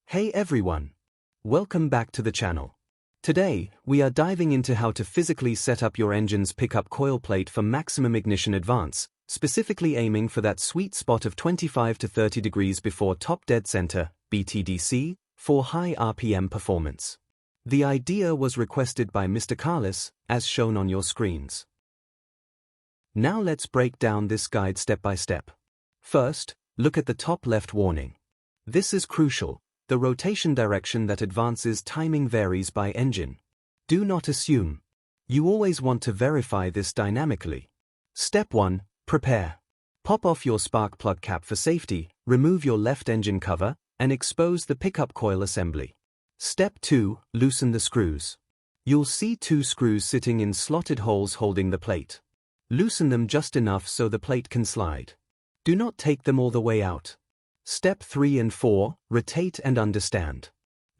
Hey everyone! Welcome back to the channel. Today, we are diving into how to physically set up your engine's pickup coil plate for maximum ignition advance, specifically aiming for that sweet spot of 25 to 30 degrees before top dead center, BTDC, for high RPM performance. The idea was requested by Mr. Carlos, as shown on your screens. Now let's break down this guide step by step. First, look at the top left warning. This is crucial. The rotation direction that advances timing varies by engine. Do not assume. You always want to verify this dynamically. Step 1. Prepare. Pop off your spark plug cap for safety, remove your left engine cover, and expose the pickup coil assembly. Step 2. Loosen the screws. You'll see 2 screws sitting in slotted holes holding the plate. Loosen them just enough so the plate can slide. Do not take them all the way out. Step 3 and 4, rotate and understand.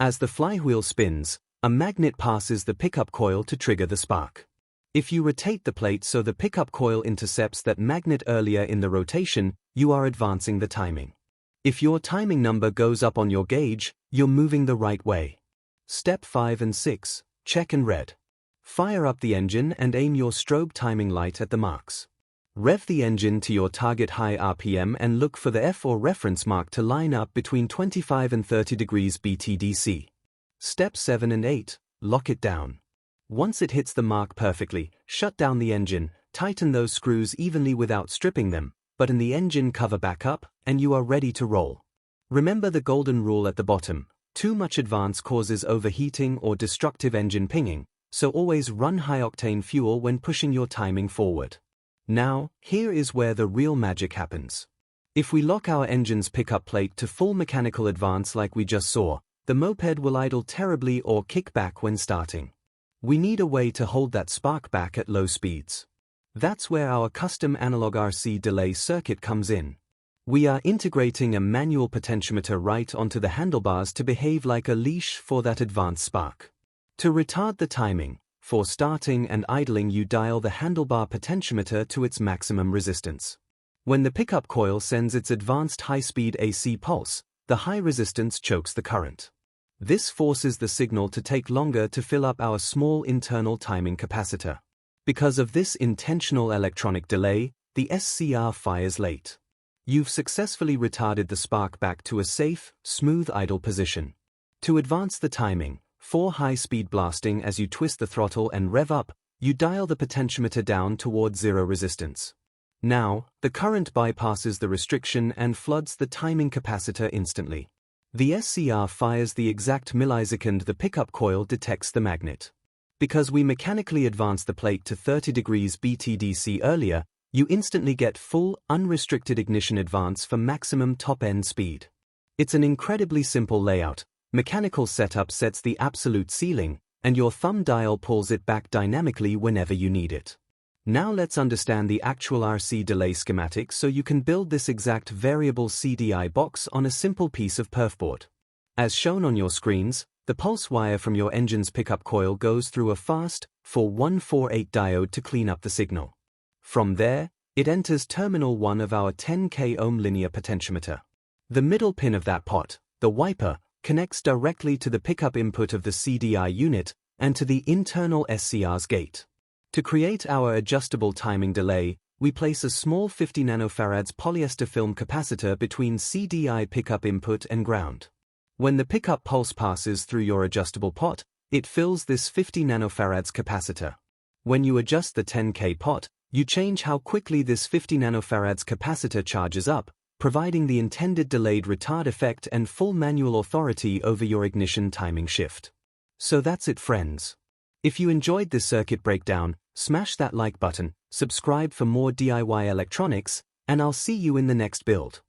As the flywheel spins, a magnet passes the pickup coil to trigger the spark. If you rotate the plate so the pickup coil intercepts that magnet earlier in the rotation, you are advancing the timing. If your timing number goes up on your gauge, you're moving the right way. Step 5 and 6, check and read. Fire up the engine and aim your strobe timing light at the marks. Rev the engine to your target high RPM and look for the F or reference mark to line up between 25 and 30 degrees BTDC. Step 7 and 8, lock it down. Once it hits the mark perfectly, shut down the engine, tighten those screws evenly without stripping them, button the engine cover back up, and you are ready to roll. Remember the golden rule at the bottom: too much advance causes overheating or destructive engine pinging, so always run high-octane fuel when pushing your timing forward. Now, here is where the real magic happens. If we lock our engine's pickup plate to full mechanical advance like we just saw, the moped will idle terribly or kick back when starting. We need a way to hold that spark back at low speeds. That's where our custom analog RC delay circuit comes in. We are integrating a manual potentiometer right onto the handlebars to behave like a leash for that advanced spark. To retard the timing, for starting and idling you dial the handlebar potentiometer to its maximum resistance. When the pickup coil sends its advanced high-speed AC pulse, the high resistance chokes the current. This forces the signal to take longer to fill up our small internal timing capacitor. Because of this intentional electronic delay, the SCR fires late. You've successfully retarded the spark back to a safe, smooth idle position. To advance the timing, for high-speed blasting as you twist the throttle and rev up, you dial the potentiometer down toward zero resistance. Now, the current bypasses the restriction and floods the timing capacitor instantly. The SCR fires the exact millisecond the pickup coil detects the magnet. Because we mechanically advance the plate to 30 degrees BTDC earlier, you instantly get full, unrestricted ignition advance for maximum top-end speed. It's an incredibly simple layout. Mechanical setup sets the absolute ceiling, and your thumb dial pulls it back dynamically whenever you need it. Now let's understand the actual RC delay schematic so you can build this exact variable CDI box on a simple piece of perfboard. As shown on your screens, the pulse wire from your engine's pickup coil goes through a fast 4148 diode to clean up the signal. From there, it enters terminal 1 of our 10K ohm linear potentiometer. The middle pin of that pot, the wiper, connects directly to the pickup input of the CDI unit and to the internal SCR's gate. To create our adjustable timing delay, we place a small 50 nanofarads polyester film capacitor between CDI pickup input and ground. When the pickup pulse passes through your adjustable pot, it fills this 50 nanofarads capacitor. When you adjust the 10K pot, you change how quickly this 50 nanofarads capacitor charges up, providing the intended delayed retard effect and full manual authority over your ignition timing shift. So that's it, friends. If you enjoyed this circuit breakdown, smash that like button, subscribe for more DIY electronics, and I'll see you in the next build.